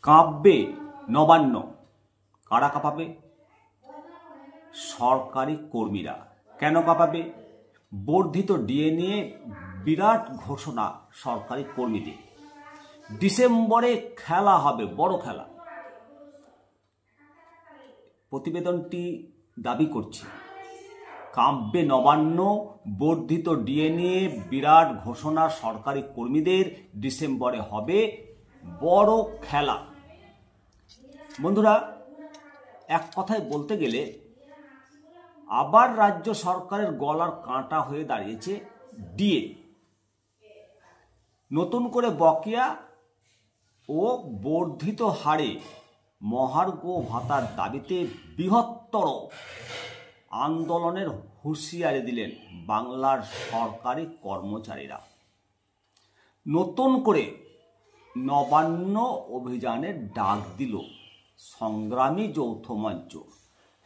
কাঁপবে নবান্ন। কারা কাঁপাবে? সরকারি কর্মীরা। কেন কাঁপাবে? বর্ধিত ডিএ নিয়ে বিরাট ঘোষণা সরকারি কর্মীদের। ডিসেম্বরে খেলা হবে, বড় খেলা। প্রতিবেদনটি দাবি করছে কাঁপবে নবান্ন, বর্ধিত ডিএ নিয়ে বিরাট ঘোষণা সরকারি কর্মীদের, ডিসেম্বরে হবে বড় খেলা। বন্ধুরা, এক কথায় বলতে গেলে আবার রাজ্য সরকারের গলার কাঁটা হয়ে দাঁড়িয়েছে ডিএ। নতুন করে বকেয়া ও বর্ধিত হারে মহার্ঘ ভাতার দাবিতে বৃহত্তর আন্দোলনের হুঁশিয়ারি দিলেন বাংলার সরকারি কর্মচারীরা। নতুন করে নবান্ন অভিযানের ডাক দিল সংগ্রামী যৌথ মঞ্চ।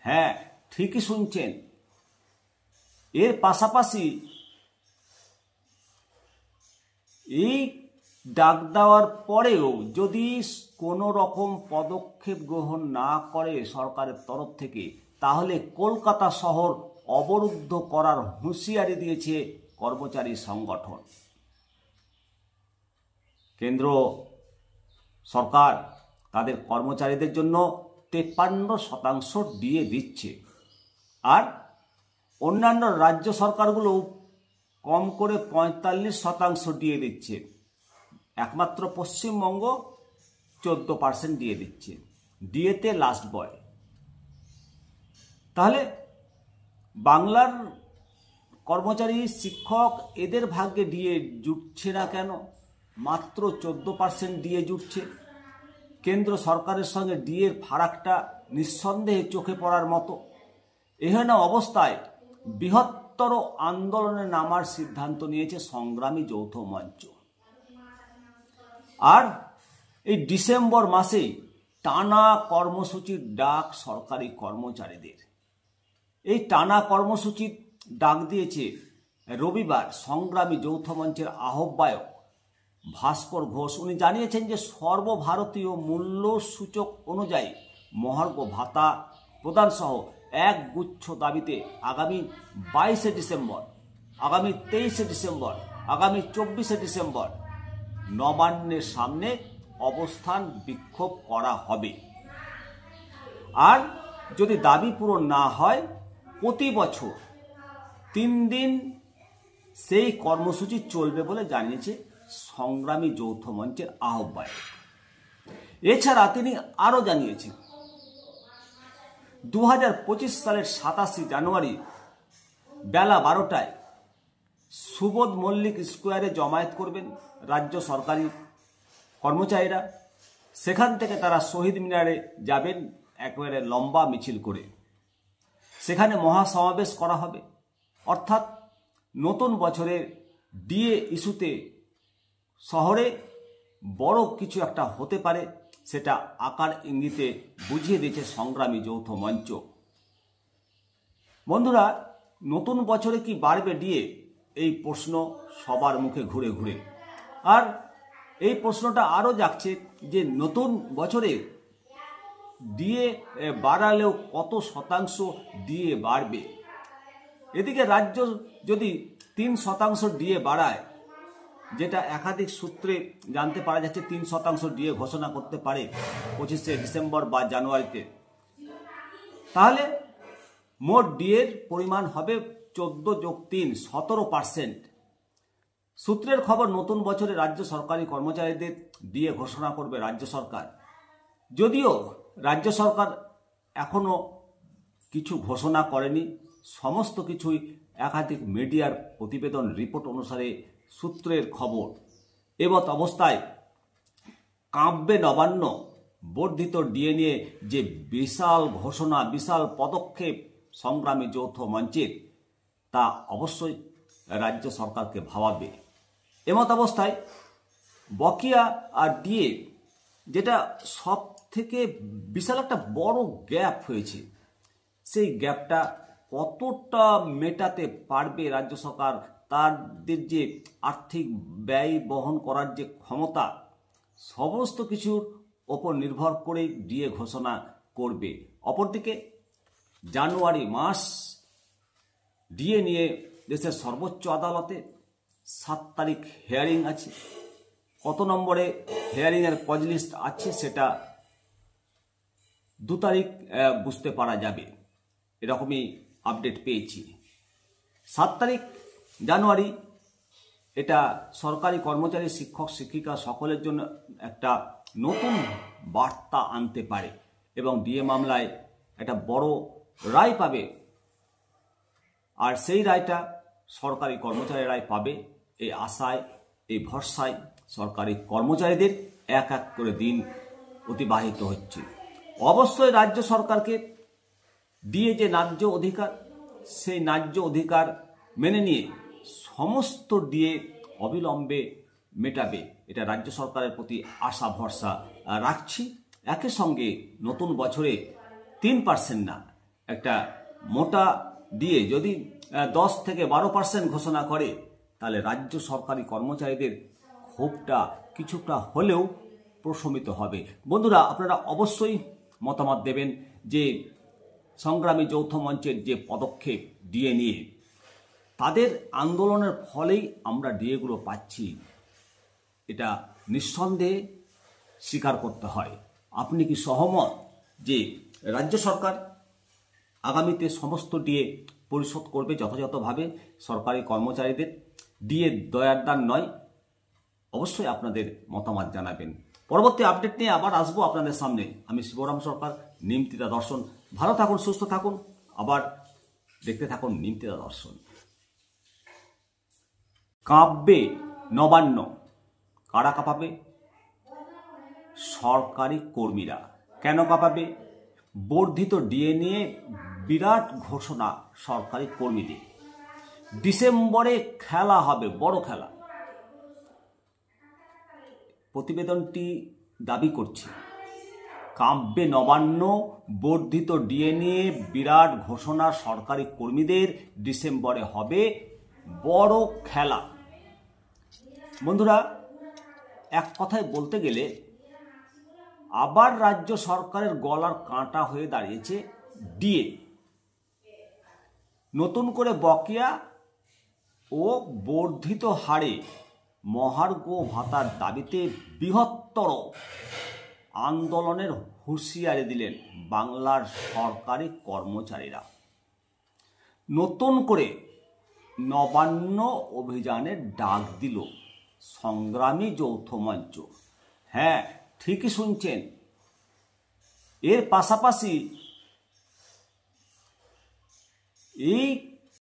হ্যাঁ, ঠিকই শুনছেন। এর পাশাপাশি এই ডাক দেওয়ার পরেও যদি কোনো রকম পদক্ষেপ গ্রহণ না করে সরকারের তরফ থেকে, তাহলে কলকাতা শহর অবরুদ্ধ করার হুঁশিয়ারি দিয়েছে কর্মচারী সংগঠন। কেন্দ্র সরকার তাদের কর্মচারীদের জন্য 53% ডিএ দিচ্ছে, আর অন্যান্য রাজ্য সরকারগুলো কম করে 45% ডিএ দিচ্ছে। একমাত্র পশ্চিমবঙ্গ 14% ডিএ দিচ্ছে। ডিএতে লাস্ট বয়। তাহলে বাংলার কর্মচারী, শিক্ষক, এদের ভাগ্যে ডিএ জুটছে না কেন? মাত্র 14% ডিএ জুটছে। কেন্দ্র সরকারের সঙ্গে ডিএর ফারাকটা নিঃসন্দেহে চোখে পড়ার মতো। এহেন অবস্থায় বৃহত্তর আন্দোলনে নামার সিদ্ধান্ত নিয়েছে সংগ্রামী যৌথ মঞ্চ। আর এই ডিসেম্বর মাসে টানা কর্মসূচির ডাক সরকারি কর্মচারীদের। এই টানা কর্মসূচির ডাক দিয়েছে রবিবার সংগ্রামী যৌথ মঞ্চের আহ্বায়ক ভাস্কর ঘোষ। উনি জানিয়েছেন যে সর্বভারতীয় মূল্য সূচক অনুযায়ী মহার্ঘ ভাতা প্রদান সহ এক গুচ্ছ দাবিতে আগামী 22শে ডিসেম্বর, আগামী 23শে ডিসেম্বর, আগামী 24শে ডিসেম্বর নবান্নের সামনে অবস্থান বিক্ষোভ করা হবে। আর যদি দাবি পূরণ না হয়, প্রতি বছর 3 দিন সেই কর্মসূচি চলবে বলে জানিয়েছে সংগ্রামী যৌথ মঞ্চের আহ্বায়ক। এছাড়া তিনি আরও জানিয়েছেন 2025 সালের 27 জানুয়ারি বেলা 12টায় সুবোধ মল্লিক স্কোয়ারে জমায়েত করবেন রাজ্য সরকারি কর্মচারীরা। সেখান থেকে তারা শহীদ মিনারে যাবেন একেবারে লম্বা মিছিল করে। সেখানে মহাসমাবেশ করা হবে। অর্থাৎ নতুন বছরের ডিএ ইস্যুতে শহরে বড় কিছু একটা হতে পারে, সেটা আকার ইঙ্গিতে বুঝিয়ে দিয়েছে সংগ্রামী যৌথ মঞ্চ। বন্ধুরা, নতুন বছরে কি বাড়বে ডিএ? এই প্রশ্ন সবার মুখে ঘুরে ঘুরে। আর এই প্রশ্নটা আরও জাগছে যে নতুন বছরে ডিএ বাড়ালেও কত শতাংশ ডিএ বাড়বে? এদিকে রাজ্য যদি 3% ডিএ বাড়ায়, যেটা একাধিক সূত্রে জানতে পারা যাচ্ছে 3% ডিএ ঘোষণা করতে পারে 25শে ডিসেম্বর বা জানুয়ারিতে, তাহলে মোট ডিএর পরিমাণ হবে 14+3 17%। সূত্রের খবর, নতুন বছরে রাজ্য সরকারি কর্মচারীদের ডিএ ঘোষণা করবে রাজ্য সরকার। যদিও রাজ্য সরকার এখনো কিছু ঘোষণা করেনি, সমস্ত কিছুই একাধিক মিডিয়ার প্রতিবেদন রিপোর্ট অনুসারে সূত্রের খবর। এমত অবস্থায় কাঁপবে নবান্ন, বর্ধিত ডিএ নিয়ে যে বিশাল ঘোষণা, বিশাল পদক্ষেপ সংগ্রামী যৌথ মঞ্চের, তা অবশ্যই রাজ্য সরকারকে ভাবাবে। এমত অবস্থায় বকেয়া আর ডিএ, যেটা সব থেকে বিশাল একটা বড় গ্যাপ হয়েছে, সেই গ্যাপটা কতটা মেটাতে পারবে রাজ্য সরকার, তাদের যে আর্থিক ব্যয় বহন করার যে ক্ষমতা, সমস্ত কিছুর ওপর নির্ভর করেই ডিএ ঘোষণা করবে। অপরদিকে জানুয়ারি মাস ডিএ নিয়ে দেশের সর্বোচ্চ আদালতে 7 তারিখ হিয়ারিং আছে। কত নম্বরে হিয়ারিংয়ের কজ লিস্ট আছে সেটা 2 তারিখ বুঝতে পারা যাবে, এরকমই আপডেট পেয়েছি। 7 তারিখ জানুয়ারি এটা সরকারি কর্মচারী, শিক্ষক, শিক্ষিকা সকলের জন্য একটা নতুন বার্তা আনতে পারে এবং ডিএ মামলায় একটা বড় রায় পাবে। আর সেই রায়টা সরকারি কর্মচারীরাই পাবে, এই আশায়, এই ভরসায় সরকারি কর্মচারীদের এক এক করে দিন অতিবাহিত হচ্ছে। অবশ্যই রাজ্য সরকারকে দিয়ে যে ন্যায্য অধিকার, সেই ন্যায্য অধিকার মেনে নিয়ে সমস্ত ডিএ অবিলম্বে মেটাবে, এটা রাজ্য সরকারের প্রতি আশা ভরসা রাখছি। একই সঙ্গে নতুন বছরে 3% না, একটা মোটা ডিএ যদি 10 থেকে 12% ঘোষণা করে, তাহলে রাজ্য সরকারি কর্মচারীদের ক্ষোভটা কিছুটা হলেও প্রশমিত হবে। বন্ধুরা, আপনারা অবশ্যই মতামত দেবেন যে সংগ্রামী যৌথ মঞ্চের যে পদক্ষেপ ডিএ নিয়ে, তাদের আন্দোলনের ফলেই আমরা ডিএগুলো পাচ্ছি, এটা নিঃসন্দেহে স্বীকার করতে হয়। আপনি কি সহমত যে রাজ্য সরকার আগামীতে সমস্ত ডিএ পরিশোধ করবে যথাযথভাবে সরকারি কর্মচারীদের? ডিএ দয়ার দান নয়। অবশ্যই আপনাদের মতামত জানাবেন। পরবর্তী আপডেট নিয়ে আবার আসবো আপনাদের সামনে। আমি শিবরাম সরকার, নিমতিতা দর্শন। ভালো থাকুন, সুস্থ থাকুন, আবার দেখতে থাকুন নিমতিতা দর্শন। কাঁপবে নবান্ন। কারা কাঁপাবে? সরকারি কর্মীরা। কেন কাঁপাবে? বর্ধিত ডিএ নিয়ে বিরাট ঘোষণা সরকারি কর্মীদের। ডিসেম্বরে খেলা হবে, বড় খেলা। প্রতিবেদনটি দাবি করছে কাঁপবে নবান্ন, বর্ধিত ডিএ নিয়ে বিরাট ঘোষণা সরকারি কর্মীদের, ডিসেম্বরে হবে বড় খেলা। বন্ধুরা, এক কথায় বলতে গেলে আবার রাজ্য সরকারের গলার কাঁটা হয়ে দাঁড়িয়েছে ডিএ। নতুন করে বকেয়া ও বর্ধিত হারে মহার্ঘ ভাতার দাবিতে বৃহত্তর আন্দোলনের হুঁশিয়ারি দিলেন বাংলার সরকারি কর্মচারীরা। নতুন করে নবান্ন অভিযানের ডাক দিল সংগ্রামী যৌথ মঞ্চ। হ্যাঁ, ঠিকই শুনছেন। এর পাশাপাশি এই